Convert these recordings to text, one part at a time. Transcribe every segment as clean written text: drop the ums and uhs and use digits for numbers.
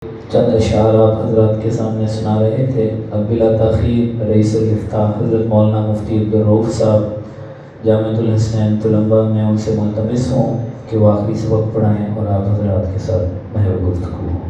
چند اشعار آپ حضرات کے سامنے سنا رہے تھے۔ اب بلا تاخیر رئیس الافتاح حضرت مولانا مفتی عبدالرؤف صاحب جامعۃ الحسنین طلباء میں ان سے ملتمس ہوں کہ وہ آخری سبق پڑھائیں اور آپ حضرات کے ساتھ محو گفتگو ہوں۔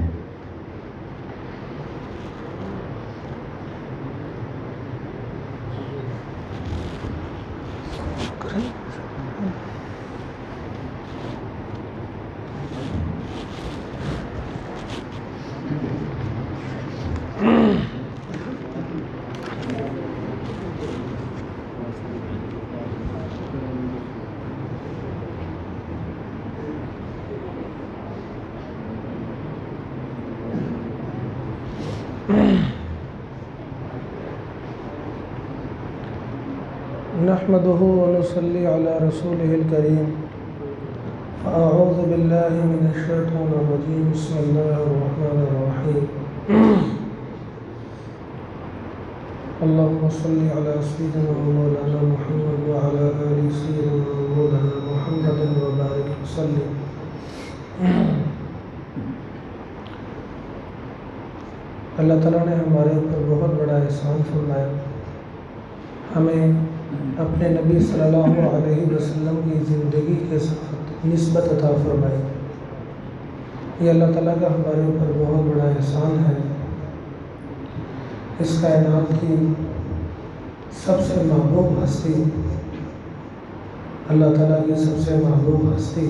نحمده ونصلي على رسوله الكريم اعوذ بالله من الشیطان الرجیم بسم اللہ الرحمن الرحیم اللهم صل على سيدنا مولانا محمد وعلى آل سيدنا مولانا محمد وبارك وسلم۔ اللہ تعالیٰ نے ہمارے اوپر بہت بڑا احسان فرمایا، ہمیں اپنے نبی صلی اللہ علیہ وسلم کی زندگی کے ساتھ نسبت عطا فرمائی۔ یہ اللہ تعالیٰ کا ہمارے اوپر بہت بڑا احسان ہے۔ اس کائنات کی سب سے محبوب ہستی، اللہ تعالیٰ کی سب سے محبوب ہستی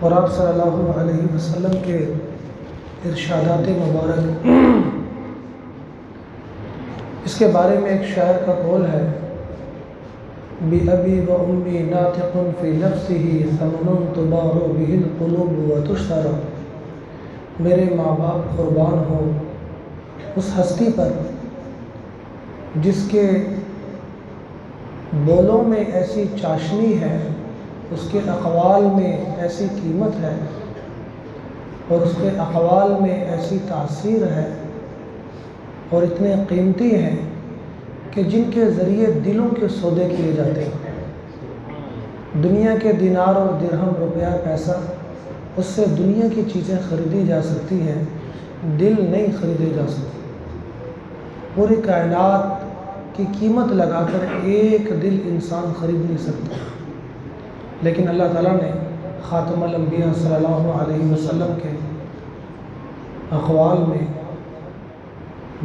اور آپ صلی اللہ علیہ وسلم کے ارشادات مبارک، اس کے بارے میں ایک شاعر کا قول ہے، بِأَبِي وَأُمِّي نَاطِقٌ فِي نَفْسِهِ ثَمَنٌ تُبَاعُ بِهِ الْقُلُوبُ وَتُشْتَرَى۔ میرے ماں باپ قربان ہوں اس ہستی پر جس کے بولوں میں ایسی چاشنی ہے، اس کے اقوال میں ایسی قیمت ہے اور اس کے اقوال میں ایسی تاثیر ہے اور اتنے قیمتی ہیں کہ جن کے ذریعے دلوں کے سودے کیے جاتے ہیں۔ دنیا کے دینار اور درہم، روپیہ، پیسہ، اس سے دنیا کی چیزیں خریدی جا سکتی ہیں، دل نہیں خریدے جا سکتے۔ پوری کائنات کی قیمت لگا کر ایک دل انسان خرید نہیں سکتا، لیکن اللہ تعالیٰ نے خاتم الانبیاء صلی اللہ علیہ وسلم کے اقوال میں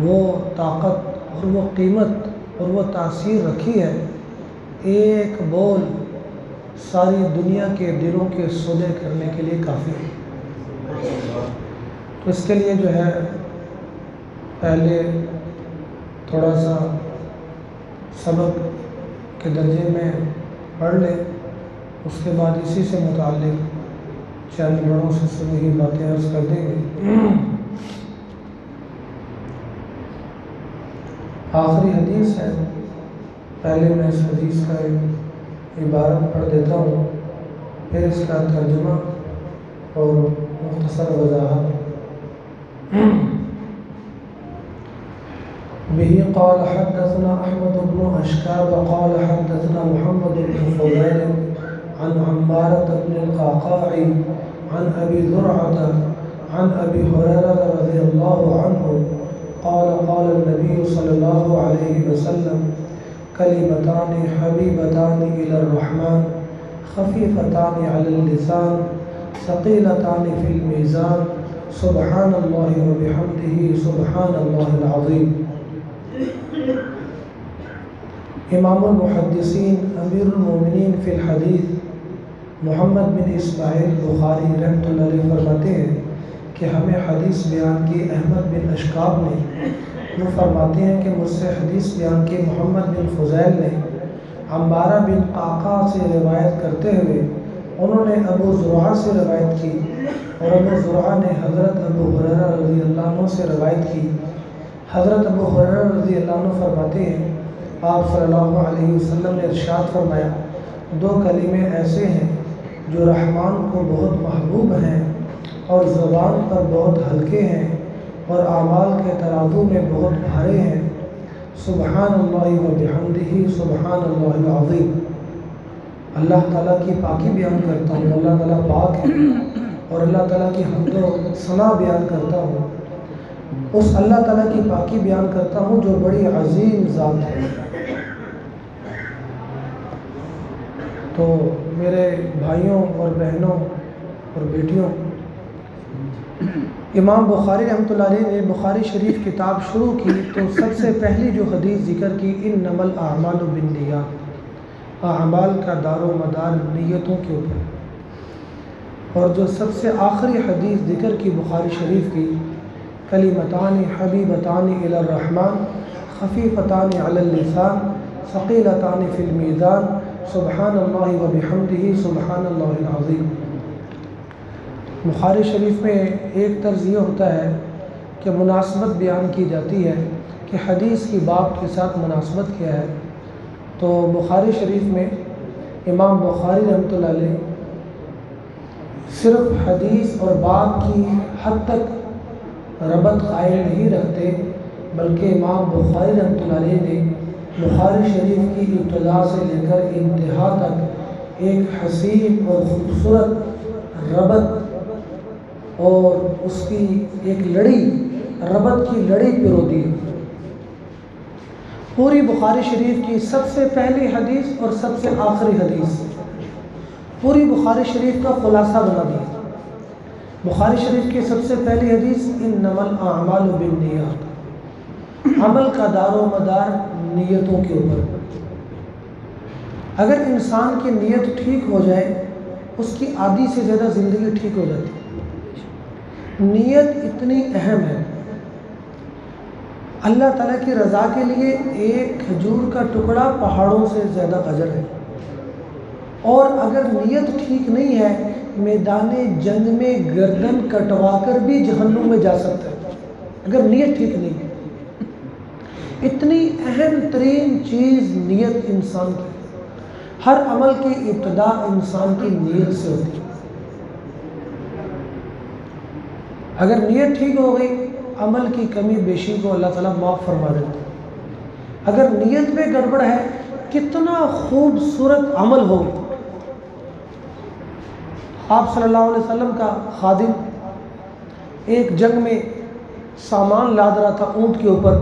وہ طاقت اور وہ قیمت اور وہ تاثیر رکھی ہے، ایک بول ساری دنیا کے دلوں کے سودے کرنے کے لیے کافی ہے۔ تو اس کے لیے جو ہے پہلے تھوڑا سا سبق کے درجے میں پڑھ لیں، اس کے بعد اسی سے متعلق چند بڑوں سے سنی ہوئی باتیں عرض کر دیں گے۔ آخری حدیث ہے، پہلے میں اس حدیث کا ایک عبارت پڑھ دیتا ہوں، پھر اس کا ترجمہ اور مختصر وضاحت۔ به قال حدثنا احمد بن اشکاب قال حدثنا محمد بن فضيل عن عمارة بن القعقاع عن ابي زرعة عن ابي هريرة رضي الله عنه قال قال النبي صلى الله عليه وسلم كلمتان حبيبتان إلى الرحمن خفيفتان على اللسان ثقيلتان في الميزان سبحان الله وبحمده سبحان الله العظيم۔ امام المحدثین امیر المومنین فی الحدیث محمد بن اسماعیل بخاری رحمۃ اللہ علیہ فرماتے ہیں کہ ہمیں حدیث بیان کی احمد بن اشکاب نے، وہ فرماتے ہیں کہ مجھ سے حدیث بیان کی محمد بن فضیل نے عمارہ بن قعقاع سے روایت کرتے ہوئے انہوں نے ابو زرعہ سے روایت کی اور ابو زرعہ نے حضرت ابو ہریرہ رضی اللہ عنہ سے روایت کی۔ حضرت ابو ہریرہ رضی اللہ عنہ فرماتے ہیں آپ صلی اللہ علیہ وسلم نے ارشاد فرمایا، دو کلمے ایسے ہیں جو رحمان کو بہت محبوب ہیں اور زبان پر بہت ہلکے ہیں اور اعمال کے ترازو میں بہت بھارے ہیں، سبحان اللہ و بحمدہ سبحان اللہ العظیم۔ اللہ تعالیٰ کی پاکی بیان کرتا ہوں، اللہ تعالیٰ پاک ہے اور اللہ تعالیٰ کی حمد و ثنا بیان کرتا ہوں، اس اللہ تعالیٰ کی پاکی بیان کرتا ہوں جو بڑی عظیم ذات ہے۔ تو میرے بھائیوں اور بہنوں اور بیٹیوں، امام بخاری رحمۃ اللہ علیہ نے بخاری شریف کتاب شروع کی تو سب سے پہلی جو حدیث ذکر کی انما الاعمال بالنیات، اعمال کا دار و مدار نیتوں کے اوپر، اور جو سب سے آخری حدیث ذکر کی بخاری شریف کی کلمتان حبیبتان الی الرحمن خفیفتان علی اللسان ثقیلتان فی المیزان سبحان اللہ و بحمدہ سبحان اللہ العظیم۔ بخاری شریف میں ایک طرز یہ ہوتا ہے کہ مناسبت بیان کی جاتی ہے کہ حدیث کی باب کے ساتھ مناسبت کیا ہے، تو بخاری شریف میں امام بخاری رحمۃ اللہ علیہ صرف حدیث اور باب کی حد تک ربط قائم نہیں رکھتے، بلکہ امام بخاری رحمۃ اللہ علیہ نے بخاری شریف کی ابتدا سے لے کر انتہا تک ایک حسین اور خوبصورت ربط اور اس کی ایک لڑی، ربط کی لڑی پرو دی۔ پوری بخاری شریف کی سب سے پہلی حدیث اور سب سے آخری حدیث پوری بخاری شریف کا خلاصہ بنا دیا۔ بخاری شریف کی سب سے پہلی حدیث انما الاعمال بالنیات، عمل کا دار و مدار نیتوں کے اوپر۔ اگر انسان کی نیت ٹھیک ہو جائے اس کی آدھی سے زیادہ زندگی ٹھیک ہو جاتی ہے۔ نیت اتنی اہم ہے، اللہ تعالیٰ کی رضا کے لیے ایک کھجور کا ٹکڑا پہاڑوں سے زیادہ اجر ہے، اور اگر نیت ٹھیک نہیں ہے میدان جنگ میں گردن کٹوا کر بھی جہنم میں جا سکتا ہے اگر نیت ٹھیک نہیں ہے۔ اتنی اہم ترین چیز نیت انسان کی، ہر عمل کی ابتدا انسان کی نیت سے ہوتی ہے۔ اگر نیت ٹھیک ہو گئی عمل کی کمی بیشی کو اللہ تعالیٰ معاف فرما دیتا ہے۔ اگر نیت میں گڑبڑ ہے کتنا خوبصورت عمل ہو۔ آپ صلی اللہ علیہ وسلم کا خادم ایک جنگ میں سامان لاد رہا تھا اونٹ کے اوپر،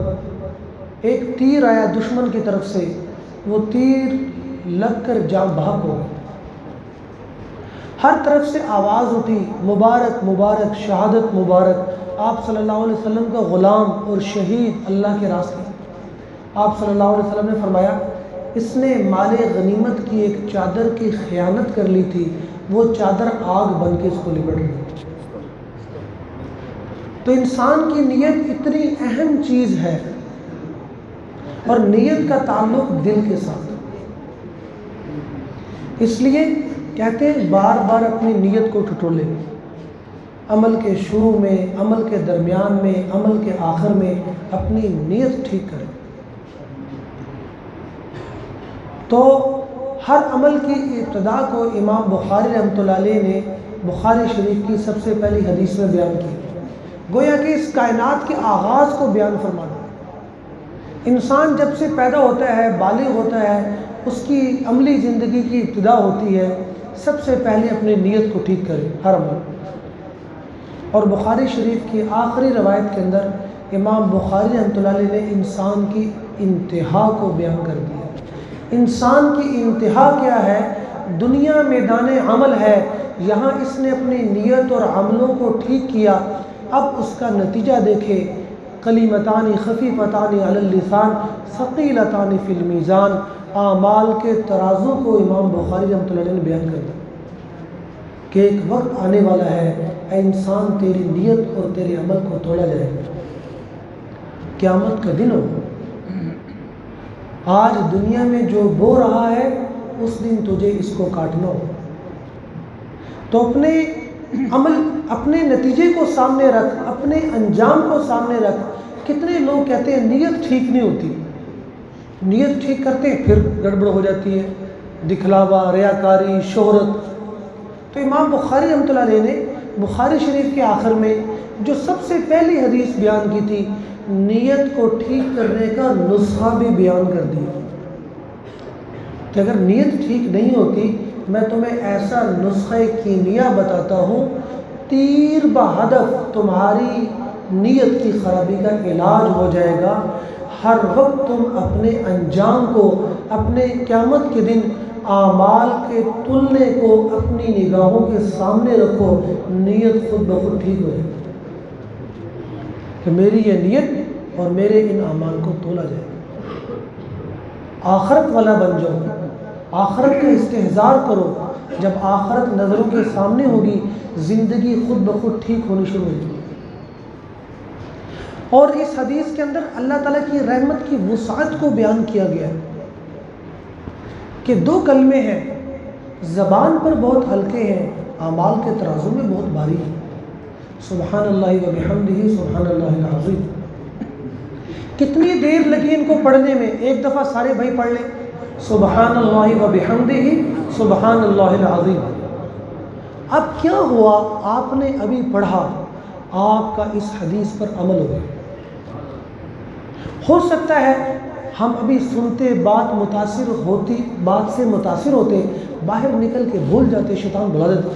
ایک تیر آیا دشمن کی طرف سے، وہ تیر لگ کر جاں بحق ہو گیا۔ ہر طرف سے آواز اٹھی مبارک مبارک شہادت مبارک، آپ صلی اللہ علیہ وسلم کا غلام اور شہید اللہ کے راستے۔ آپ صلی اللہ علیہ وسلم نے فرمایا اس نے مال غنیمت کی ایک چادر کی خیانت کر لی تھی، وہ چادر آگ بن کے اس کو لپٹ گئی۔ تو انسان کی نیت اتنی اہم چیز ہے، اور نیت کا تعلق دل کے ساتھ، اس لیے کہتے ہیں بار بار اپنی نیت کو ٹٹولے، عمل کے شروع میں، عمل کے درمیان میں، عمل کے آخر میں اپنی نیت ٹھیک کریں۔ تو ہر عمل کی ابتدا کو امام بخاری رحمۃ اللہ علیہ نے بخاری شریف کی سب سے پہلی حدیث میں بیان کی، گویا کہ اس کائنات کے آغاز کو بیان فرما دیا۔ انسان جب سے پیدا ہوتا ہے، بالغ ہوتا ہے، اس کی عملی زندگی کی ابتدا ہوتی ہے، سب سے پہلے اپنی نیت کو ٹھیک کرے ہر عمل۔ اور بخاری شریف کی آخری روایت کے اندر امام بخاری رحمۃ اللہ علیہ نے انسان کی انتہا کو بیان کر دیا۔ انسان کی انتہا کیا ہے؟ دنیا میدان عمل ہے، یہاں اس نے اپنی نیت اور عملوں کو ٹھیک کیا، اب اس کا نتیجہ دیکھے کلمتان خفیفتان علی اللسان ثقیلتان فی المیزان، اعمال کے ترازو کو امام بخاری رحمۃ اللہ علیہ نے بیان کر دیا کہ ایک وقت آنے والا ہے اے انسان تیری نیت اور تیرے عمل کو توڑا جائے گا، قیامت کا دن ہو۔ آج دنیا میں جو بو رہا ہے اس دن تجھے اس کو کاٹنا ہو۔ تو اپنے عمل، اپنے نتیجے کو سامنے رکھ، اپنے انجام کو سامنے رکھ۔ کتنے لوگ کہتے ہیں نیت ٹھیک نہیں ہوتی، نیت ٹھیک کرتے ہیں پھر گڑبڑ ہو جاتی ہے، دکھلاوا، ریاکاری، شہرت۔ تو امام بخاری رحمۃ اللہ علیہ نے بخاری شریف کے آخر میں جو سب سے پہلی حدیث بیان کی تھی، نیت کو ٹھیک کرنے کا نسخہ بھی بیان کر دیا کہ اگر نیت ٹھیک نہیں ہوتی میں تمہیں ایسا نسخہ کیمیا بتاتا ہوں تیر بہدف تمہاری نیت کی خرابی کا علاج ہو جائے گا۔ ہر وقت تم اپنے انجام کو، اپنے قیامت کے دن اعمال کے تلنے کو اپنی نگاہوں کے سامنے رکھو، نیت خود بخود ٹھیک ہو جائے کہ میری یہ نیت اور میرے ان اعمال کو تولا جائے۔ آخرت والا بن جاؤ، آخرت کا استحضار کرو۔ جب آخرت نظروں کے سامنے ہوگی، زندگی خود بخود ٹھیک ہونی شروع ہوگی۔ اور اس حدیث کے اندر اللہ تعالیٰ کی رحمت کی وسعت کو بیان کیا گیا ہے کہ 2 کلمے ہیں، زبان پر بہت ہلکے ہیں، اعمال کے ترازو میں بہت بھاری ہیں۔ سبحان اللہ و بحمدہ سبحان اللہ العظیم۔ کتنی دیر لگی ان کو پڑھنے میں؟ ایک دفعہ سارے بھائی پڑھ لیں، سبحان اللہ و بحمدہ سبحان اللہ العظیم۔ اب کیا ہوا؟ آپ نے ابھی پڑھا، آپ کا اس حدیث پر عمل ہو گیا۔ ہو سکتا ہے ہم ابھی سنتے بات سے متاثر ہوتے، باہر نکل کے بھول جاتے، شیطان بلا دیتا۔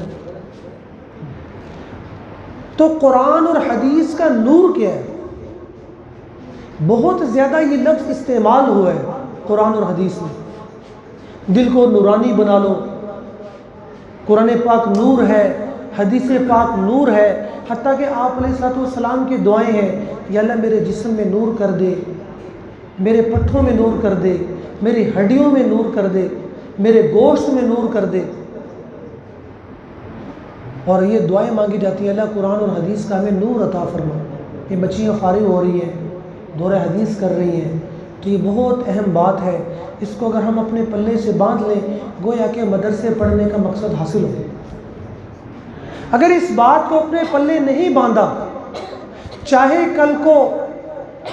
تو قرآن اور حدیث کا نور کیا ہے؟ بہت زیادہ یہ لفظ استعمال ہوا ہے قرآن اور حدیث میں۔ دل کو نورانی بنا لو، قرآن پاک نور ہے، حدیث پاک نور ہے، حتیٰ کہ آپ علیہ الصلوۃ والسلام کی دعائیں ہیں، یا اللہ میرے جسم میں نور کر دے، میرے پٹھوں میں نور کر دے، میری ہڈیوں میں نور کر دے، میرے گوشت میں نور کر دے۔ اور یہ دعائیں مانگی جاتی ہیں، اللہ قرآن اور حدیث کا ہمیں نور عطا فرما۔ یہ بچیاں فارغ ہو رہی ہیں، دورہ حدیث کر رہی ہیں، تو یہ بہت اہم بات ہے۔ اس کو اگر ہم اپنے پلے سے باندھ لیں، گویا کہ مدرسے پڑھنے کا مقصد حاصل ہو۔ اگر اس بات کو اپنے پلے نہیں باندھا، چاہے کل کو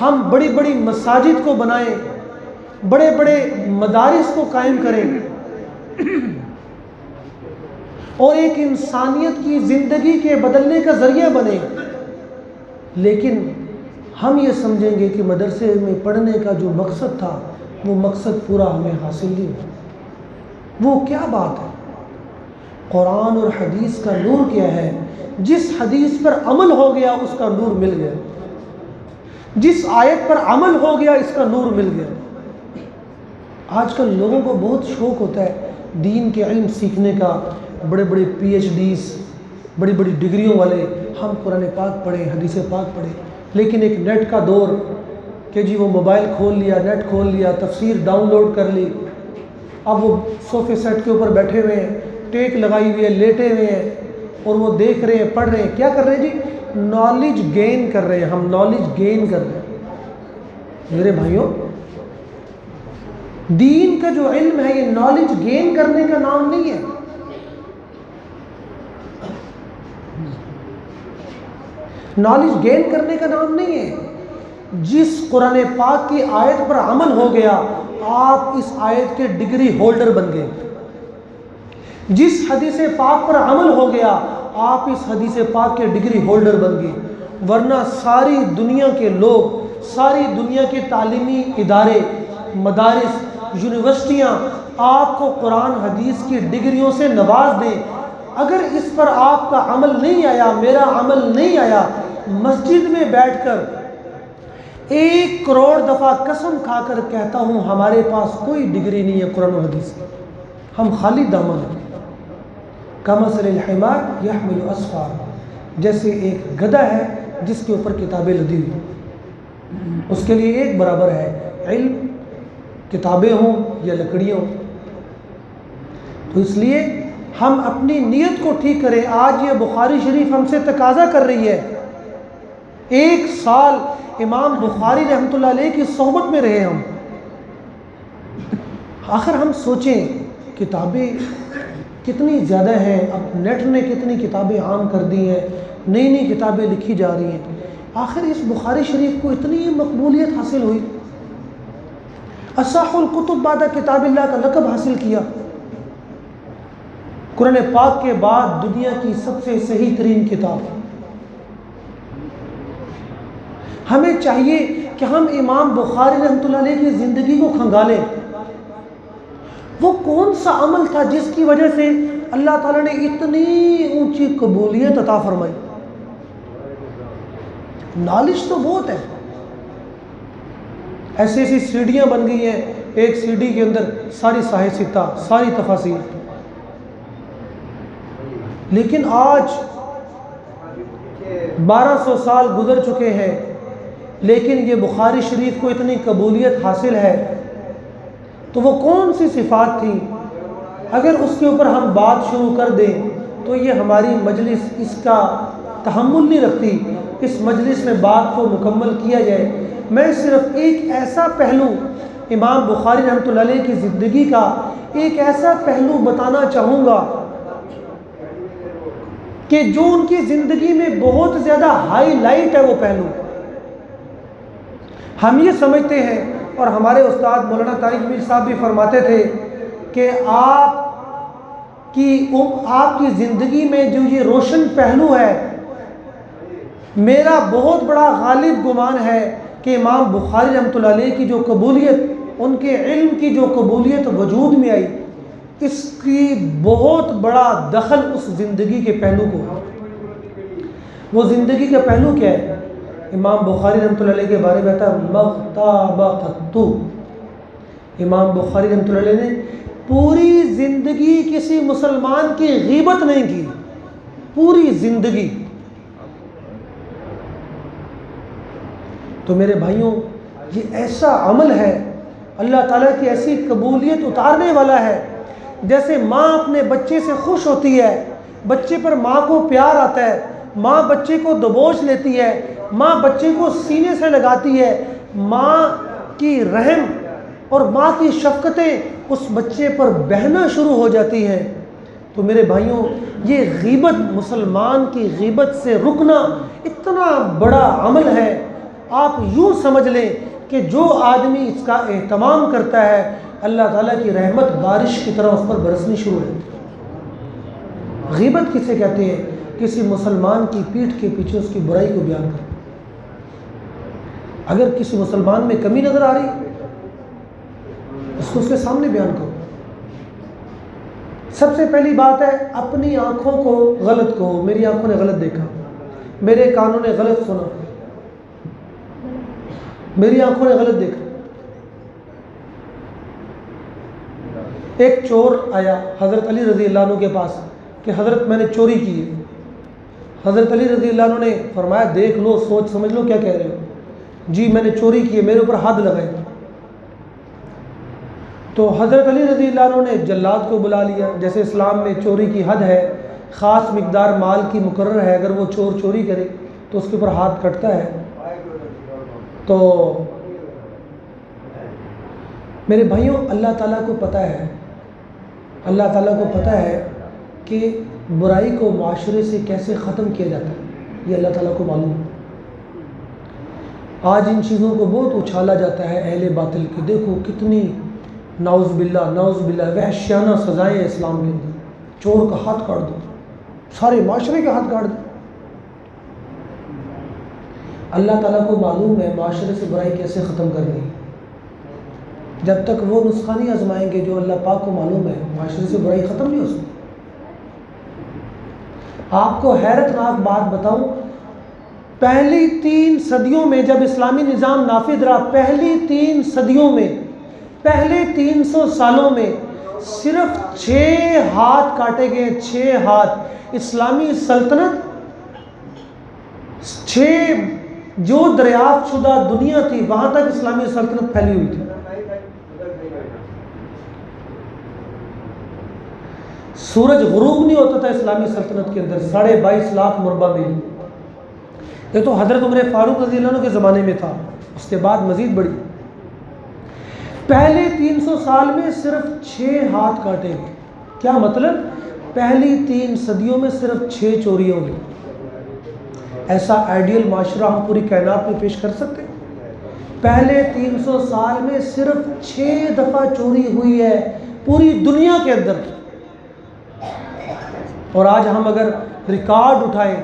ہم بڑی بڑی مساجد کو بنائیں، بڑے بڑے مدارس کو قائم کریں اور ایک انسانیت کی زندگی کے بدلنے کا ذریعہ بنے، لیکن ہم یہ سمجھیں گے کہ مدرسے میں پڑھنے کا جو مقصد تھا وہ مقصد پورا ہمیں حاصل نہیں ہوا۔ وہ کیا بات ہے؟ قرآن اور حدیث کا نور کیا ہے؟ جس حدیث پر عمل ہو گیا اس کا نور مل گیا، جس آیت پر عمل ہو گیا اس کا نور مل گیا۔ آج کل لوگوں کو بہت شوق ہوتا ہے دین کے علم سیکھنے کا، بڑے بڑے پی ایچ ڈیز، بڑی بڑی ڈگریوں والے، ہم قرآن پاک پڑھیں، حدیث پاک پڑھیں، لیکن ایک نیٹ کا دور کہ جی وہ موبائل کھول لیا، نیٹ کھول لیا، تفسیر ڈاؤن لوڈ کر لی، اب وہ صوفے سیٹ کے اوپر بیٹھے ہوئے ہیں، ٹیک لگائی ہوئی ہے، لیٹے ہوئے ہیں، اور وہ دیکھ رہے ہیں، پڑھ رہے ہیں۔ کیا کر رہے ہیں جی؟ نالج گین کر رہے ہیں، ہم نالج گین کر رہے ہیں۔ میرے بھائیوں، دین کا جو علم ہے یہ نالج گین کرنے کا نام نہیں ہے۔ نالج گین کرنے کا نام نہیں ہے۔ جس قرآن پاک کی آیت پر عمل ہو گیا، آپ اس آیت کے ڈگری ہولڈر بن گئے۔ جس حدیث پاک پر عمل ہو گیا، آپ اس حدیث پاک کے ڈگری ہولڈر بن گئے۔ ورنہ ساری دنیا کے لوگ، ساری دنیا کے تعلیمی ادارے، مدارس، یونیورسٹیاں آپ کو قرآن حدیث کی ڈگریوں سے نواز دیں، اگر اس پر آپ کا عمل نہیں آیا، میرا عمل نہیں آیا، مسجد میں بیٹھ کر 1 کروڑ دفعہ قسم کھا کر کہتا ہوں ہمارے پاس کوئی ڈگری نہیں ہے قرآن و حدیث کی، ہم خالی دامن ہیں۔ کمثل الحمار یحمل اسفار، جیسے ایک گدھا ہے جس کے اوپر کتابیں لدی ہوئی، اس کے لیے ایک برابر ہے، علم، کتابیں ہوں یا لکڑیاں ہوں۔ تو اس لیے ہم اپنی نیت کو ٹھیک کریں۔ آج یہ بخاری شریف ہم سے تقاضا کر رہی ہے، 1 سال امام بخاری رحمۃ اللہ علیہ کی صحبت میں رہے ہم۔ آخر ہم سوچیں کتابیں کتنی زیادہ ہیں، اب نیٹ نے کتنی کتابیں عام کر دی ہیں، نئی نئی کتابیں لکھی جا رہی ہیں، آخر اس بخاری شریف کو اتنی مقبولیت حاصل ہوئی، اصح الکتب بعد کتاب اللہ کا لقب حاصل کیا۔ قرآن پاک کے بعد دنیا کی سب سے صحیح ترین کتاب۔ ہمیں چاہیے کہ ہم امام بخاری رحمۃ اللہ علیہ کی زندگی کو کھنگالیں، وہ کون سا عمل تھا جس کی وجہ سے اللہ تعالیٰ نے اتنی اونچی قبولیت عطا فرمائی؟ نالج تو بہت ہے، ایسی ایسی سیڑھیاں بن گئی ہیں، ایک سیڑھی کے اندر ساری صحیح ستہ، ساری تفاسیر. لیکن آج 1200 سال گزر چکے ہیں، لیکن یہ بخاری شریف کو اتنی قبولیت حاصل ہے. تو وہ کون سی صفات تھی؟ اگر اس کے اوپر ہم بات شروع کر دیں تو یہ ہماری مجلس اس کا تحمل نہیں رکھتی، اس مجلس میں بات کو مکمل کیا جائے. میں صرف ایک ایسا پہلو امام بخاری رحمۃ اللہ علیہ کی زندگی کا ایک ایسا پہلو بتانا چاہوں گا کہ جو ان کی زندگی میں بہت زیادہ ہائی لائٹ ہے. وہ پہلو ہم یہ سمجھتے ہیں، اور ہمارے استاد مولانا طارق میر صاحب بھی فرماتے تھے کہ آپ کی زندگی میں جو یہ روشن پہلو ہے، میرا بہت بڑا غالب گمان ہے کہ امام بخاری رحمۃ اللہ علیہ کی جو قبولیت، ان کے علم کی جو قبولیت وجود میں آئی، اس کی بہت بڑا دخل اس زندگی کے پہلو کو. وہ زندگی کا پہلو کیا ہے؟ امام بخاری رحمۃ اللہ علیہ کے بارے میں آتا ہے مغتابقت. امام بخاری رحمۃ اللہ علیہ نے پوری زندگی کسی مسلمان کی غیبت نہیں کی، پوری زندگی. تو میرے بھائیوں، یہ ایسا عمل ہے، اللہ تعالیٰ کی ایسی قبولیت اتارنے والا ہے. جیسے ماں اپنے بچے سے خوش ہوتی ہے، بچے پر ماں کو پیار آتا ہے، ماں بچے کو دبوچ لیتی ہے، ماں بچے کو سینے سے لگاتی ہے، ماں کی رحم اور ماں کی شفقتیں اس بچے پر بہنا شروع ہو جاتی ہیں. تو میرے بھائیوں، یہ غیبت، مسلمان کی غیبت سے رکنا اتنا بڑا عمل ہے. آپ یوں سمجھ لیں کہ جو آدمی اس کا اہتمام کرتا ہے، اللہ تعالیٰ کی رحمت بارش کی طرح اس پر برسنی شروع ہے. غیبت کسے کہتے ہیں؟ کسی مسلمان کی پیٹھ کے پیچھے اس کی برائی کو بیان کرنا. اگر کسی مسلمان میں کمی نظر آ رہی، اس کو اس کے سامنے بیان کرو. سب سے پہلی بات ہے اپنی آنکھوں کو غلط کہو. میری آنکھوں نے غلط دیکھا، میرے کانوں نے غلط سنا، میری آنکھوں نے غلط دیکھا. ایک چور آیا حضرت علی رضی اللہ عنہ کے پاس کہ حضرت میں نے چوری کی ہے. حضرت علی رضی اللہ عنہ نے فرمایا دیکھ لو، سوچ سمجھ لو کیا کہہ رہے ہو. جی میں نے چوری کی ہے، میرے اوپر حد لگائے. تو حضرت علی رضی اللہ عنہ نے جلاد کو بلا لیا. جیسے اسلام میں چوری کی حد ہے، خاص مقدار مال کی مقرر ہے، اگر وہ چور چوری کرے تو اس کے اوپر ہاتھ کٹتا ہے. تو میرے بھائیوں، اللہ تعالیٰ کو پتہ ہے، اللہ تعالیٰ کو پتہ ہے کہ برائی کو معاشرے سے کیسے ختم کیا جاتا ہے. یہ اللہ تعالیٰ کو معلوم ہے. آج ان چیزوں کو بہت اچھالا جاتا ہے اہل باطل کی. دیکھو کتنی نعوذ باللہ وحشیانہ سزائیں اسلام کے اندر. چور کا ہاتھ کاٹ دو، سارے معاشرے کے ہاتھ کاٹ دو. اللہ تعالیٰ کو معلوم ہے معاشرے سے برائی کیسے ختم کرنی ہے. جب تک وہ نسخہ نہیں آزمائیں گے جو اللہ پاک کو معلوم ہے، معاشرے سے برائی ختم نہیں ہو سکتی. آپ کو حیرت ناک بات بتاؤں، پہلی 3 صدیوں میں جب اسلامی نظام نافذ رہا، پہلی 3 صدیوں میں، پہلے 300 سالوں میں صرف 6 ہاتھ کاٹے گئے. 6 ہاتھ. اسلامی سلطنت 6 جو دریافت شدہ دنیا تھی وہاں تک اسلامی سلطنت پھیلی ہوئی تھی. سورج غروب نہیں ہوتا تھا اسلامی سلطنت کے اندر. 22.5 لاکھ مربع میل. یہ تو حضرت عمر فاروق رضی اللہ عنہ کے زمانے میں تھا، اس کے بعد مزید بڑی. پہلے 300 سال میں صرف 6 ہاتھ کاٹے گئے. کیا مطلب؟ پہلی 3 صدیوں میں صرف 6 چوریاں ہوئی. ایسا آئیڈیل معاشرہ ہم پوری کائنات میں پیش کر سکتے ہیں؟ پہلے 300 سال میں صرف 6 دفعہ چوری ہوئی ہے پوری دنیا کے اندر. اور آج ہم اگر ریکارڈ اٹھائیں،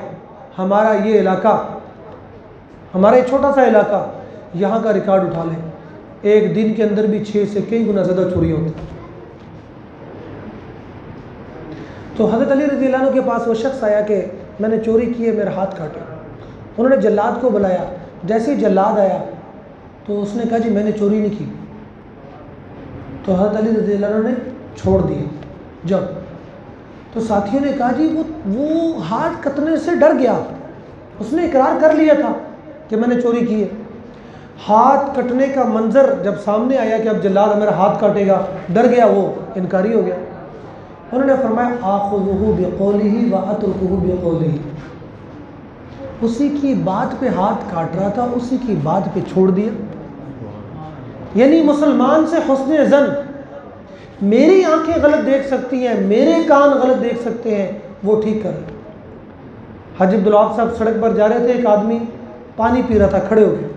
ہمارا یہ علاقہ، ہمارا یہ چھوٹا سا علاقہ، یہاں کا ریکارڈ اٹھا لیں، ایک دن کے اندر بھی 6 سے کئی گنا زیادہ چوریاں ہوتی ہیں. تو حضرت علی رضی اللہ عنہ کے پاس وہ شخص آیا کہ میں نے چوری کی ہے، میرا ہاتھ کاٹے۔ انہوں نے جلاد کو بلایا، جیسے ہی جلاد آیا تو اس نے کہا جی میں نے چوری نہیں کی۔ تو حضرت علی رضی اللہ عنہ نے چھوڑ دیا۔ جب تو ساتھیوں نے کہا جی وہ ہاتھ کٹنے سے ڈر گیا، اس نے اقرار کر لیا تھا کہ میں نے چوری کی ہے۔ ہاتھ کٹنے کا منظر جب سامنے آیا کہ اب جلاد میرا ہاتھ کاٹے گا، ڈر گیا، وہ انکاری ہو گیا۔ انہوں نے فرمایا آخذہ بقولہ واترکہ بقولہ، اسی کی بات پہ ہاتھ کاٹ رہا تھا، اسی کی بات پہ چھوڑ دیا۔ یعنی مسلمان سے حسن ظن، میری آنکھیں غلط دیکھ سکتی ہیں، میرے کان غلط دیکھ سکتے ہیں، وہ ٹھیک کر رہے۔ حاجی عبدالوہاب صاحب سڑک پر جا رہے تھے، ایک آدمی پانی پی رہا تھا کھڑے ہو کے۔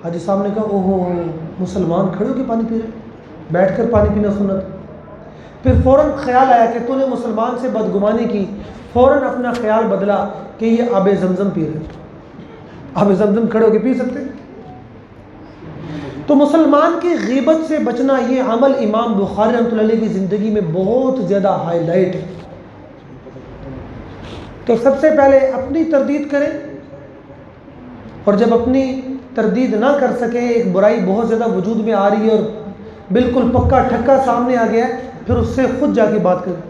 حاجی صاحب نے کہا اوہو مسلمان کھڑے ہو کے پانی پی رہے، بیٹھ کر پانی پینا سنت۔ پھر فوراً خیال آیا کہ تو نے مسلمان سے بدگمانی کی، فوراً اپنا خیال بدلا کہ یہ آب زمزم پی رہے۔ آب زمزم کھڑے ہو کے پی سکتے؟ تو مسلمان کی غیبت سے بچنا، یہ عمل امام بخاری رحمۃ اللہ علیہ کی زندگی میں بہت زیادہ ہائی لائٹ ہے۔ تو سب سے پہلے اپنی تردید کریں، اور جب اپنی تردید نہ کر سکیں، ایک برائی بہت زیادہ وجود میں آ رہی ہے اور بالکل پکا ٹھکا سامنے آ گیا ہے، پھر اس سے خود جا کے بات کریں،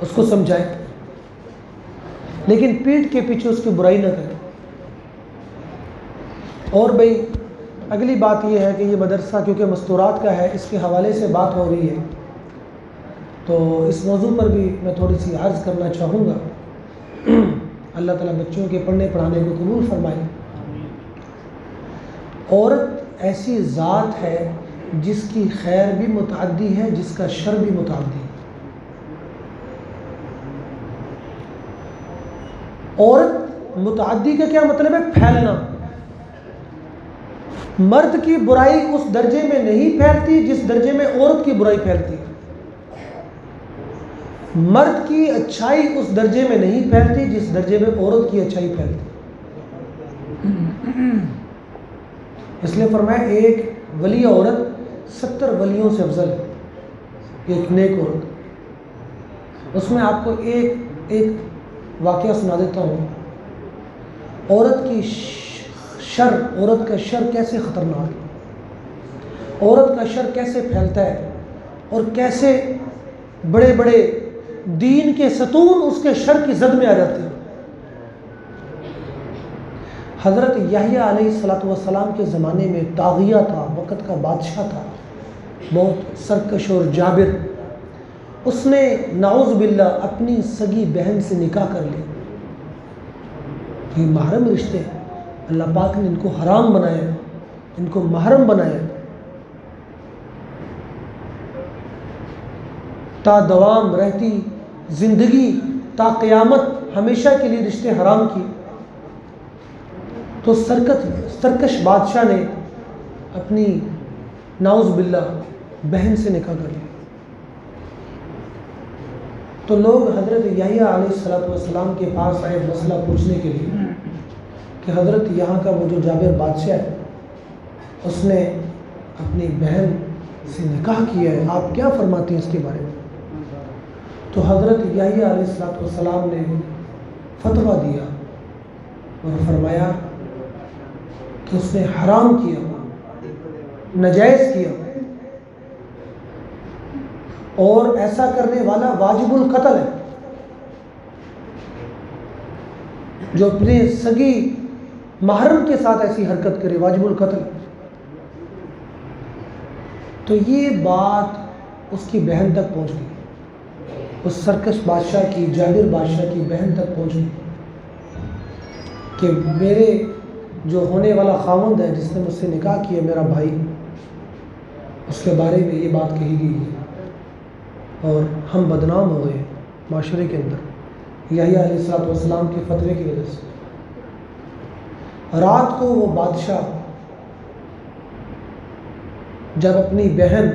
اس کو سمجھائیں، لیکن پیٹھ کے پیچھے اس کی برائی نہ کریں۔ اور بھائی اگلی بات یہ ہے کہ یہ مدرسہ کیونکہ مستورات کا ہے، اس کے حوالے سے بات ہو رہی ہے، تو اس موضوع پر بھی میں تھوڑی سی عرض کرنا چاہوں گا۔ اللہ تعالیٰ بچوں کے پڑھنے پڑھانے کو قبول فرمائے۔ عورت ایسی ذات ہے جس کی خیر بھی متعدی ہے، جس کا شر بھی متعدی ہے۔ عورت متعدی کا کیا مطلب ہے؟ پھیلنا۔ مرد کی برائی اس درجے میں نہیں پھیلتی جس درجے میں عورت کی برائی پھیلتی ہے، مرد کی اچھائی اس درجے میں نہیں پھیلتی جس درجے میں عورت کی اچھائی پھیلتی۔ اس لیے فرمایا ایک ولی عورت 70 ولیوں سے افضل ہے، ایک نیک عورت۔ اس میں آپ کو ایک واقعہ سنا دیتا ہوں۔ عورت کی شر، عورت کا شر کیسے خطرناک ہے، عورت کا شر کیسے پھیلتا ہے، اور کیسے بڑے بڑے دین کے ستون اس کے شر کی زد میں آ جاتے ہیں۔ حضرت یحییٰ علیہ السلام کے زمانے میں طاغیہ تھا، وقت کا بادشاہ تھا، بہت سرکش اور جابر۔ اس نے نعوذ باللہ اپنی سگی بہن سے نکاح کر لیا۔ یہ محرم رشتے ہیں، اللہ پاک نے ان کو حرام بنایا، ان کو محرم بنایا۔ تا دوام رہتی زندگی، تا قیامت ہمیشہ کے لیے رشتے حرام کیے۔ تو سرکش بادشاہ نے اپنی نعوذ باللہ بہن سے نکاح کر لیا۔ تو لوگ حضرت یحییٰ علیہ السلام کے پاس آئے مسئلہ پوچھنے کے لیے کہ حضرت یہاں کا وہ جو جابر بادشاہ ہے، اس نے اپنی بہن سے نکاح کیا ہے، آپ کیا فرماتے ہیں اس کے بارے میں؟ تو حضرت یحییٰ علیہ السلام نے فتویٰ دیا اور فرمایا کہ اس نے حرام کیا، ناجائز کیا، اور ایسا کرنے والا واجب القتل ہے۔ جو اپنے سگی محرم کے ساتھ ایسی حرکت کرے، واجب القتل۔ تو یہ بات اس کی بہن تک پہنچ گئی، اس سرکش بادشاہ کی، جابر بادشاہ کی بہن تک پہنچ گئی کہ میرے جو ہونے والا خاوند ہے جس نے مجھ سے نکاح کیا، میرا بھائی، اس کے بارے میں یہ بات کہی گئی ہے، اور ہم بدنام ہو گئے معاشرے کے اندر یحییٰ علیہ السلام کے فتوے کی وجہ سے۔ رات کو وہ بادشاہ جب اپنی بہن،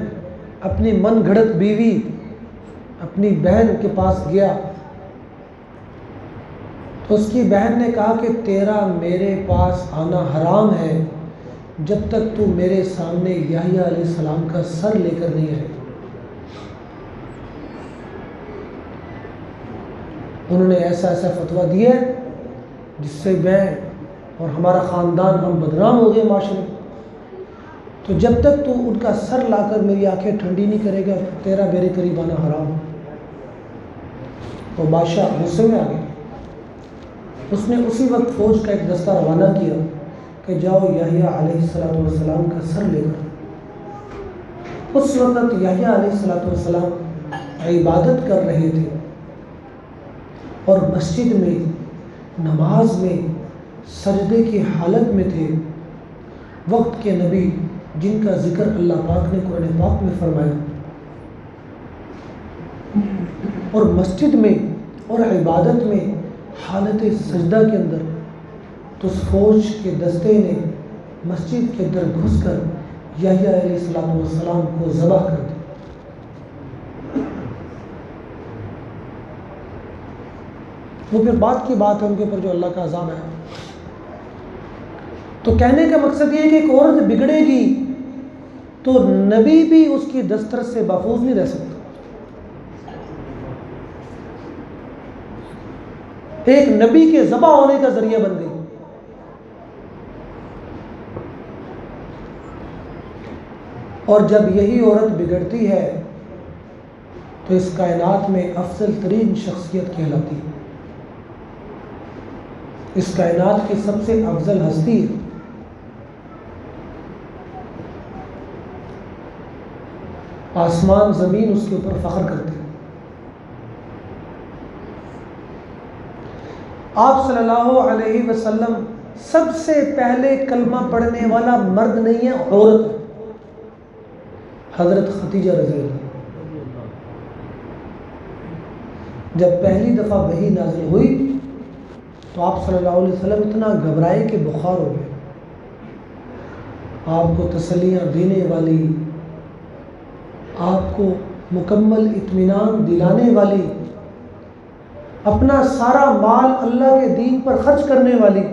اپنی من گھڑت بیوی، اپنی بہن کے پاس گیا تو اس کی بہن نے کہا کہ تیرا میرے پاس آنا حرام ہے جب تک تو میرے سامنے یحییٰ علیہ السلام کا سر لے کر نہیں آئے۔ انہوں نے ایسا ایسا فتویٰ دیا ہے جس سے میں اور ہمارا خاندان ہم بدنام ہو گئے معاشرے. تو جب تک تو ان کا سر لا کر میری آنکھیں ٹھنڈی نہیں کرے گا تیرا میرے قریب آنا حرام. تو بادشاہ غصے میں آ گیا. اس نے اسی وقت فوج کا ایک دستہ روانہ کیا کہ جاؤ یحییٰ علیہ السلام کا سر لے کر. اس وقت یحییٰ علیہ السلام عبادت کر رہے تھے اور مسجد میں نماز میں سجدے کی حالت میں تھے. وقت کے نبی جن کا ذکر اللہ پاک نے قرآن پاک میں فرمایا اور مسجد میں اور عبادت میں حالت سجدہ کے اندر، تو اس فوج کے دستے نے مسجد کے اندر گھس کر یحییٰ علیہ السلام کو ذبح کر دیا. وہ پھر بعد کی بات ہے ان کے اوپر جو اللہ کا عذاب ہے. تو کہنے کا مقصد یہ ہے کہ ایک عورت بگڑے گی تو نبی بھی اس کی دسترس سے محفوظ نہیں رہ سکتا. ایک نبی کے ذبح ہونے کا ذریعہ بن گئی. اور جب یہی عورت بگڑتی ہے تو اس کائنات میں افضل ترین شخصیت کہلاتی ہے. اس کائنات کی سب سے افضل ہستی ہے. آسمان زمین اس کے اوپر فخر کرتے ہیں. آپ صلی اللہ علیہ وسلم سب سے پہلے کلمہ پڑھنے والا مرد نہیں ہے، عورت ہے. حضرت خدیجہ رضی اللہ. جب پہلی دفعہ وحی نازل ہوئی تو آپ صلی اللہ علیہ وسلم اتنا گھبرائے کہ بخار ہو گئے. آپ کو تسلیاں دینے والی، آپ کو مکمل اطمینان دلانے والی، اپنا سارا مال اللہ کے دین پر خرچ کرنے والی،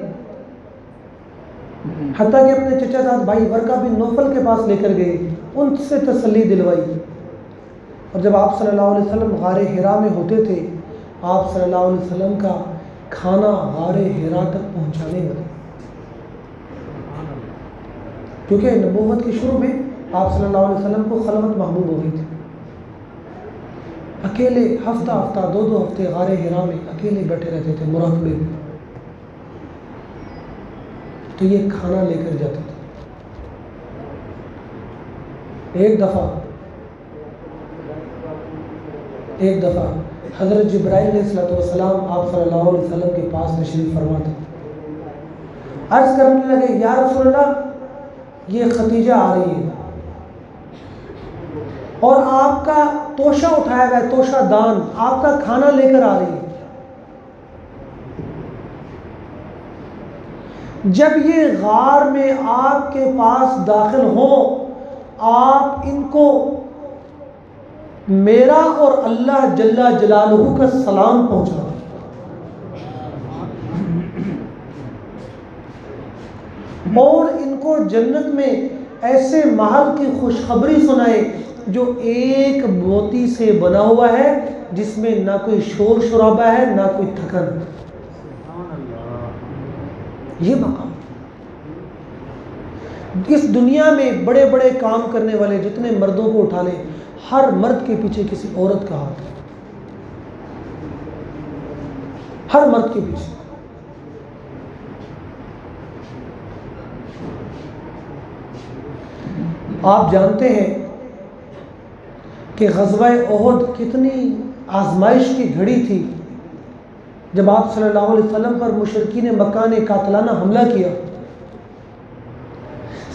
حتیٰ کہ اپنے چچا زاد بھائی ورقہ بن نوفل کے پاس لے کر گئے، ان سے تسلی دلوائی. اور جب آپ صلی اللہ علیہ وسلم غار حرا میں ہوتے تھے، آپ صلی اللہ علیہ وسلم کا کھانا غار حرا تک پہنچانے والا، کیونکہ نبوت کے شروع میں آپ صلی اللہ علیہ وسلم کو خلوت محبوب ہو گئی تھی. اکیلے ہفتہ ہفتہ 2 ہفتے غار حرا میں اکیلے بیٹھے رہتے تھے مراقبے میں. تو یہ کھانا لے کر جاتے تھے. ایک دفعہ حضرت جبرائیل علیہ السلام آپ صلی اللہ علیہ وسلم کے پاس تشریف فرما تھے. عرض کرنے لگے یا رسول اللہ یہ خدیجہ آ رہی ہے اور آپ کا توشہ اٹھایا گیا ہے، توشہ دان، آپ کا کھانا لے کر آ رہی ہے. جب یہ غار میں آپ کے پاس داخل ہوں آپ ان کو میرا اور اللہ جل جلالہ کا سلام پہنچا. اور ان کو جنت میں ایسے محل کی خوشخبری سنائے جو ایک موتی سے بنا ہوا ہے، جس میں نہ کوئی شور شرابہ ہے نہ کوئی تھکن. یہ مقام اس دنیا میں بڑے بڑے کام کرنے والے جتنے مردوں کو اٹھا لے، ہر مرد کے پیچھے کسی عورت کا ہاتھ ہے. ہر مرد کے پیچھے. آپ جانتے ہیں کہ غزوہ احد کتنی آزمائش کی گھڑی تھی. جب آپ صلی اللہ علیہ وسلم پر مشرکین مکہ نے قاتلانہ حملہ کیا،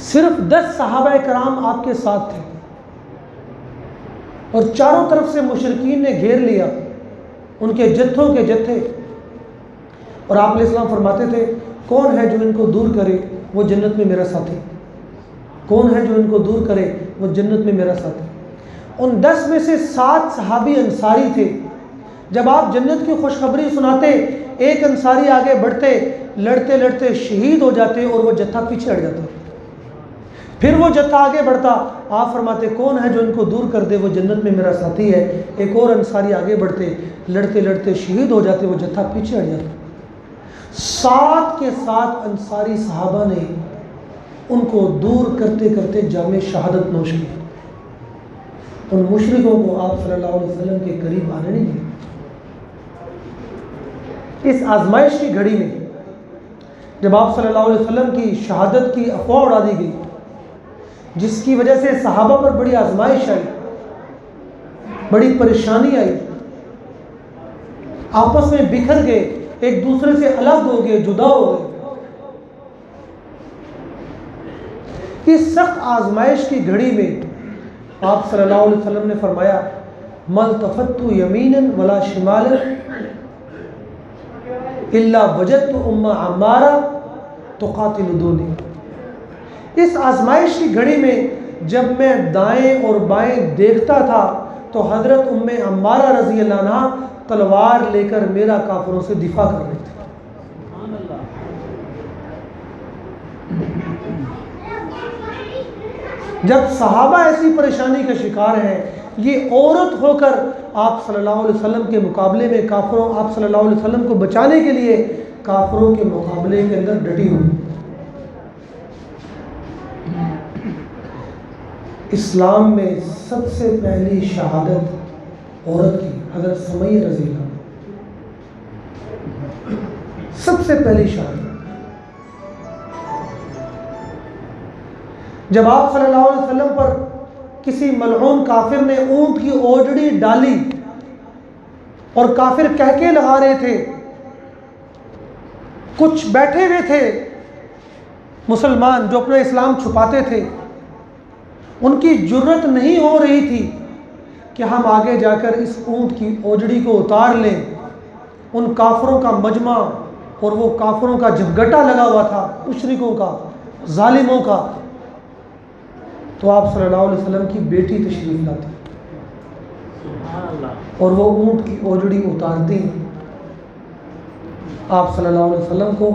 صرف 10 صحابہ کرام آپ کے ساتھ تھے اور چاروں طرف سے مشرکین نے گھیر لیا، ان کے جتھوں کے جتھے. اور آپ علیہ السلام فرماتے تھے کون ہے جو ان کو دور کرے وہ جنت میں میرا ساتھی، کون ہے جو ان کو دور کرے وہ جنت میں میرا ساتھی. ان 10 میں سے 7 صحابی انصاری تھے. جب آپ جنت کی خوشخبری سناتے، ایک انصاری آگے بڑھتے، لڑتے لڑتے شہید ہو جاتے اور وہ جتھا پیچھے ہٹ جاتا. پھر وہ جتھا آگے بڑھتا، آپ فرماتے کون ہے جو ان کو دور کر دے، وہ جنت میں میرا ساتھی ہے۔ ایک اور انصاری آگے بڑھتے، لڑتے لڑتے شہید ہو جاتے، وہ جتھا پیچھے ہٹ جاتا۔ 7 کے 7 انصاری صحابہ نے ان کو دور کرتے کرتے جام شہادت نوش کی۔ ان مشرکوں کو آپ صلی اللہ علیہ وسلم کے قریب آنے نہیں دیا۔ اس آزمائش کی گھڑی میں جب آپ صلی اللہ علیہ وسلم کی شہادت کی افواہ اڑا دی گئی، جس کی وجہ سے صحابہ پر بڑی آزمائش آئی، بڑی پریشانی آئی، آپس میں بکھر گئے، ایک دوسرے سے الگ ہو گئے، جدا ہو گئے۔ اس سخت آزمائش کی گھڑی میں آپ صلی اللہ علیہ وسلم نے فرمایا مَلْتَفَتُّ يَمِينًا وَلَا شِمَالًا إِلَّا وَجَدْتُ أُمَّ عَمَّارَ تُقَاتِلُ دُونِي۔ اس آزمائش کی گھڑی میں جب میں دائیں اور بائیں دیکھتا تھا تو حضرت ام عمارہ رضی اللہ عنہ تلوار لے کر میرا کافروں سے دفاع کر رہے تھے۔ جب صحابہ ایسی پریشانی کا شکار ہیں، یہ عورت ہو کر آپ صلی اللہ علیہ وسلم کے مقابلے میں کافروں، آپ صلی اللہ علیہ وسلم کو بچانے کے لیے کافروں کے مقابلے کے اندر ڈٹی ہوئی۔ اسلام میں سب سے پہلی شہادت عورت کی حضرت سمیہ رضی اللہ عنہ، سب سے پہلی شہادت۔ جب آپ صلی اللہ علیہ وسلم پر کسی ملعون کافر نے اونٹ کی اوجڑی ڈالی اور کافر کہکے لگا رہے تھے، کچھ بیٹھے ہوئے تھے مسلمان جو اپنا اسلام چھپاتے تھے، ان کی جرت نہیں ہو رہی تھی کہ ہم آگے جا کر اس اونٹ کی اوجڑی کو اتار لیں۔ ان کافروں کا مجمع اور وہ کافروں کا جھگٹا لگا ہوا تھا، مشرکوں کا، ظالموں کا، تو آپ صلی اللہ علیہ وسلم کی بیٹی تشریف لاتی اور وہ اونٹ کی اوجڑی اتارتی، آپ صلی اللہ علیہ وسلم کو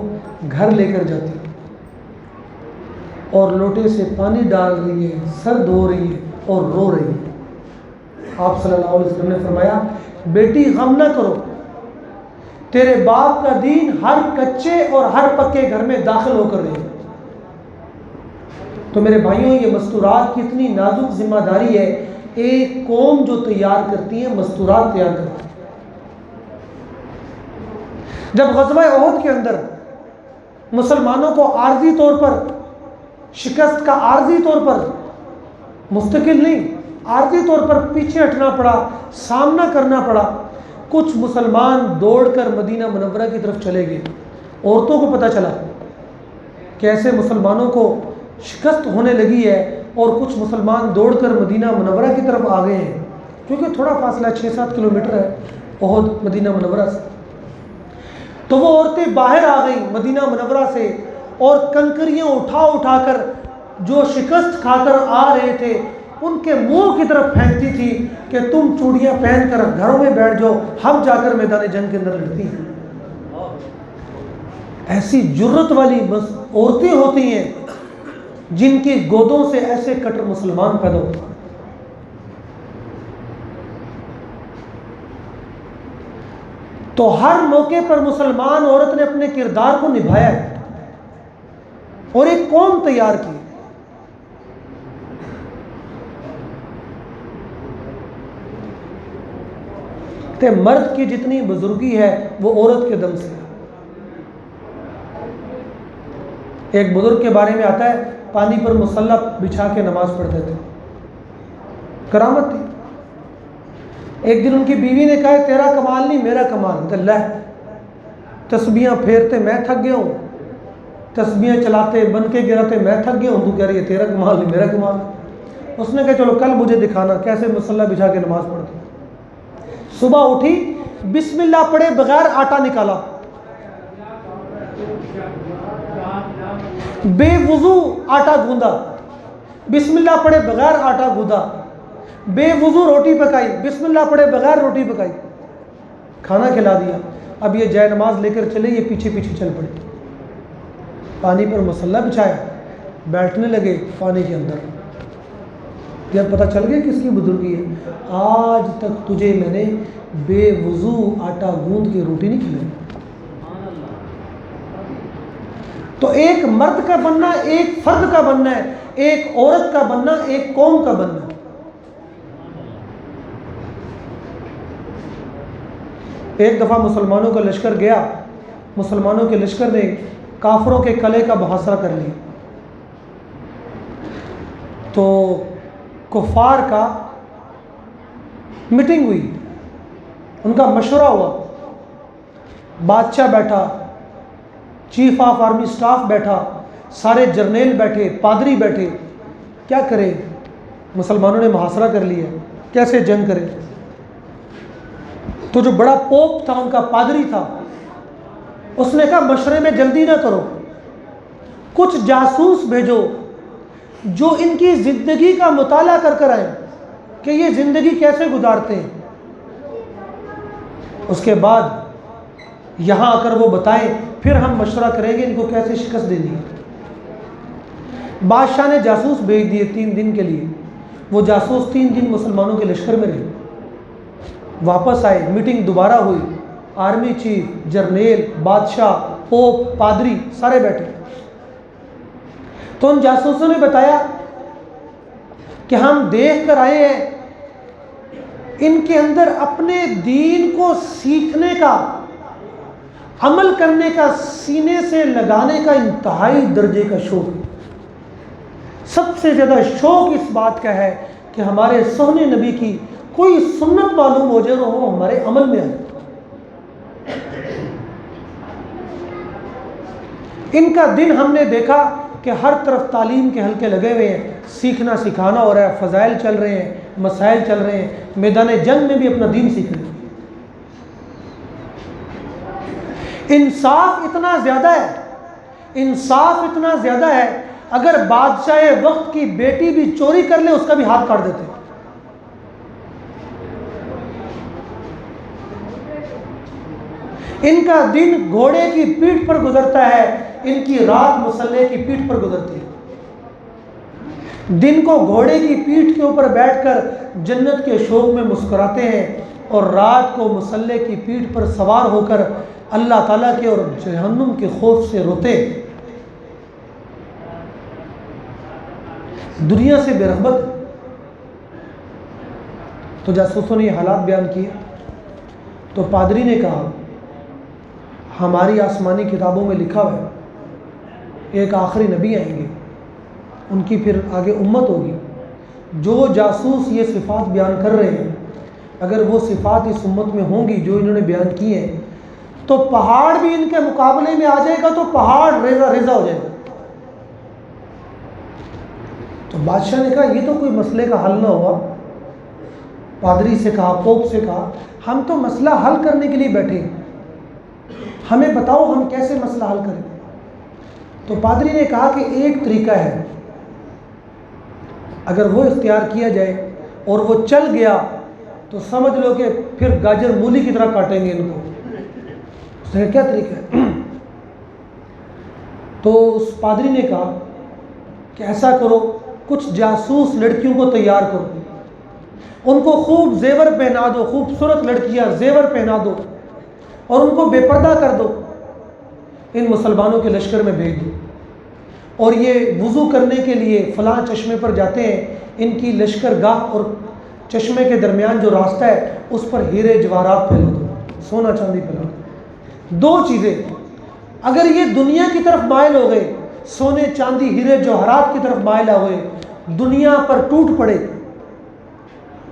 گھر لے کر جاتی اور لوٹے سے پانی ڈال رہی ہے، سر دھو رہی ہے اور رو رہی ہے۔ آپ صلی اللہ علیہ وسلم نے فرمایا بیٹی غم نہ کرو، تیرے باپ کا دین ہر کچے اور ہر پکے گھر میں داخل ہو کر رہے ہیں۔ تو میرے بھائیوں، یہ مستورات کی اتنی نازک ذمہ داری ہے، ایک قوم جو تیار کرتی ہے مستورات تیار کرتی ہے۔ جب غزوہ احد کے اندر مسلمانوں کو عارضی طور پر شکست کا عارضی طور پر، مستقل نہیں، عارضی طور پر پیچھے ہٹنا پڑا، سامنا کرنا پڑا، کچھ مسلمان دوڑ کر مدینہ منورہ کی طرف چلے گئے۔ عورتوں کو پتہ چلا کہ ایسے مسلمانوں کو شکست ہونے لگی ہے اور کچھ مسلمان دوڑ کر مدینہ منورہ کی طرف آ گئے ہیں، کیونکہ تھوڑا فاصلہ 6-7 کلومیٹر ہے احد مدینہ منورہ سے۔ تو وہ عورتیں باہر آ گئیں مدینہ منورہ سے اور کنکریاں اٹھا اٹھا کر جو شکست کھا کر آ رہے تھے ان کے منہ کی طرف پھینکتی تھی کہ تم چوڑیاں پہن کر گھروں میں بیٹھ جاؤ، ہم جا کر میدان جنگ کے اندر لڑتی ہیں۔ ایسی جرت والی عورتیں ہوتی ہیں جن کی گودوں سے ایسے کٹر مسلمان پیدا ہوتے ہیں۔ تو ہر موقع پر مسلمان عورت نے اپنے کردار کو نبھایا ہے اور ایک قوم تیار کی۔ کہ مرد کی جتنی بزرگی ہے وہ عورت کے دم سے ہے۔ ایک بزرگ کے بارے میں آتا ہے پانی پر مصلح بچھا کے نماز پڑھتے تھے، کرامت تھی۔ ایک دن ان کی بیوی نے کہا تیرا کمال نہیں میرا کمال، اللہ تسبیحاں پھیرتے میں تھک گیا ہوں، تسبیحاں چلاتے بن کے گراتے میں تھک گیا ہوں، تو کہہ رہی ہے تیرا کمال نہیں میرا کمال۔ اس نے کہا چلو کل مجھے دکھانا کیسے مصلح بچھا کے نماز پڑھتے۔ صبح اٹھی بسم اللہ پڑھے بغیر آٹا نکالا، بے وضو آٹا گوندا، بسم اللہ پڑھے بغیر آٹا گوندا، بے وضو روٹی پکائی، بسم اللہ پڑھے بغیر روٹی پکائی، کھانا کھلا دیا۔ اب یہ جائے نماز لے کر چلے، یہ پیچھے پیچھے چل پڑے، پانی پر مصلح بچھایا، بیٹھنے لگے پانی کے اندر. جب پتہ چل گیا کس کی بزرگی ہے, آج تک تجھے میں نے بے وضو آٹا گوندھ کے روٹی نہیں کھلائی. تو ایک مرد کا بننا ایک فرد کا بننا ہے, ایک عورت کا بننا ایک قوم کا بننا ہے. ایک دفعہ مسلمانوں کا لشکر گیا, مسلمانوں کے لشکر نے کافروں کے قلعے کا محاصرہ کر لیا. تو کفار کا میٹنگ ہوئی, ان کا مشورہ ہوا. بادشاہ بیٹھا, چیف آف آرمی سٹاف بیٹھا, سارے جرنیل بیٹھے, پادری بیٹھے. کیا کرے, مسلمانوں نے محاصرہ کر لیا, کیسے جنگ کرے. تو جو بڑا پوپ تھا, ان کا پادری تھا, اس نے کہا مشورے میں جلدی نہ کرو, کچھ جاسوس بھیجو جو ان کی زندگی کا مطالعہ کر کر آئیں کہ یہ زندگی کیسے گزارتے ہیں. اس کے بعد یہاں آ کر وہ بتائیں, پھر ہم مشورہ کریں گے ان کو کیسے شکست دینی ہے. بادشاہ نے جاسوس بھیج دیے 3 دن کے لیے. وہ جاسوس 3 دن مسلمانوں کے لشکر میں رہے. واپس آئے, میٹنگ دوبارہ ہوئی, آرمی چیف, جرنیل, بادشاہ, پوپ, پادری سارے بیٹھے. تو ان جاسوسوں نے بتایا کہ ہم دیکھ کر آئے ہیں ان کے اندر اپنے دین کو سیکھنے کا, عمل کرنے کا, سینے سے لگانے کا انتہائی درجے کا شوق. سب سے زیادہ شوق اس بات کا ہے کہ ہمارے سونے نبی کی کوئی سنت معلوم ہو جائے اور وہ ہمارے عمل میں آئے. ان کا دن ہم نے دیکھا کہ ہر طرف تعلیم کے حلقے لگے ہوئے ہیں, سیکھنا سکھانا ہو رہا ہے, فضائل چل رہے ہیں, مسائل چل رہے ہیں, میدان جنگ میں بھی اپنا دین سیکھ رہے ہیں. انصاف اتنا زیادہ ہے, انصاف اتنا زیادہ ہے, اگر بادشاہ وقت کی بیٹی بھی چوری کر لے اس کا بھی ہاتھ کاٹ دیتے ہیں. ان کا دن گھوڑے کی پیٹھ پر گزرتا ہے, ان کی رات مسلح کی پیٹھ پر گزرتی ہے. دن کو گھوڑے کی پیٹھ کے اوپر بیٹھ کر جنت کے شوق میں مسکراتے ہیں, اور رات کو مسلح کی پیٹھ پر سوار ہو کر اللہ تعالیٰ کے اور جہنم کے خوف سے روتے. دنیا سے بے رغبت. تو جاسوسوں نے یہ حالات بیان کیے. تو پادری نے کہا ہماری آسمانی کتابوں میں لکھا ہوا ہے ایک آخری نبی آئیں گے, ان کی پھر آگے امت ہوگی. جو جاسوس یہ صفات بیان کر رہے ہیں, اگر وہ صفات اس امت میں ہوں گی جو انہوں نے بیان کی ہیں, تو پہاڑ بھی ان کے مقابلے میں آ جائے گا تو پہاڑ ریزہ ریزہ ہو جائے گا. تو بادشاہ نے کہا یہ تو کوئی مسئلے کا حل نہ ہوا. پادری سے کہا, پوپ سے کہا, ہم تو مسئلہ حل کرنے کے لیے بیٹھے ہیں, ہمیں بتاؤ ہم کیسے مسئلہ حل کریں. تو پادری نے کہا کہ ایک طریقہ ہے, اگر وہ اختیار کیا جائے اور وہ چل گیا تو سمجھ لو کہ پھر گاجر مولی کی طرح کاٹیں گے ان کو. اس نے کیا طریقہ ہے؟ تو اس پادری نے کہا کہ ایسا کرو, کچھ جاسوس لڑکیوں کو تیار کرو, ان کو خوب زیور پہنا دو, خوبصورت لڑکیاں زیور پہنا دو, اور ان کو بے پردہ کر دو, ان مسلمانوں کے لشکر میں بھیج دو. اور یہ وضو کرنے کے لیے فلاں چشمے پر جاتے ہیں, ان کی لشکر گاہ اور چشمے کے درمیان جو راستہ ہے اس پر ہیرے جواہرات پھیلا دو, سونا چاندی پھیلا دو. 2 چیزیں, اگر یہ دنیا کی طرف مائل ہو گئے, سونے چاندی ہیرے جواہرات کی طرف مائل ہو گئے, دنیا پر ٹوٹ پڑے,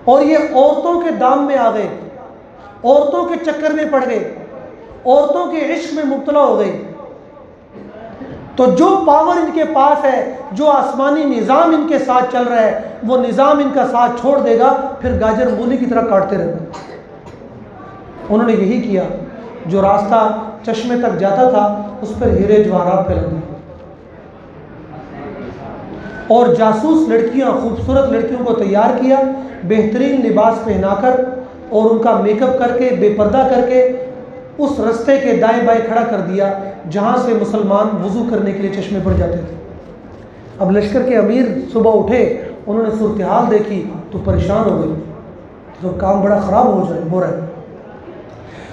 اور یہ عورتوں کے دام میں آ گئے, عورتوں کے چکر میں پڑ گئے, عورتوں کے عشق میں مبتلا ہو گئے, تو جو پاور ان کے پاس ہے, جو آسمانی نظام ان کے ساتھ چل رہا ہے, وہ نظام ان کا ساتھ چھوڑ دے گا, پھر گاجر مولی کی طرح کاٹتے رہنا. انہوں نے یہی کیا, جو راستہ چشمے تک جاتا تھا اس پر ہیرے جواہرات پھیلا دیے, اور جاسوس لڑکیاں, خوبصورت لڑکیوں کو تیار کیا, بہترین لباس پہنا کر اور ان کا میک اپ کر کے, بے پردہ کر کے اس رستے کے دائیں بائیں کھڑا کر دیا جہاں سے مسلمان وضو کرنے کے لیے چشمے پر جاتے تھے. اب لشکر کے امیر صبح اٹھے، انہوں نے صورتحال دیکھی تو پریشان ہو گئے، تو کام بڑا خراب ہو رہا ہے،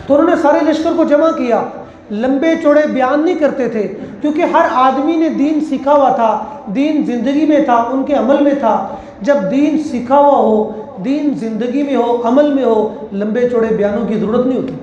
تو انہوں نے سارے لشکر کو جمع کیا۔ لمبے چوڑے بیان نہیں کرتے تھے، کیونکہ ہر آدمی نے دین سیکھا ہوا تھا، دین زندگی میں تھا، ان کے عمل میں تھا۔ جب دین سیکھا ہوا ہو، دین زندگی میں ہو، عمل میں ہو، لمبے چوڑے بیانوں کی ضرورت نہیں ہوتی۔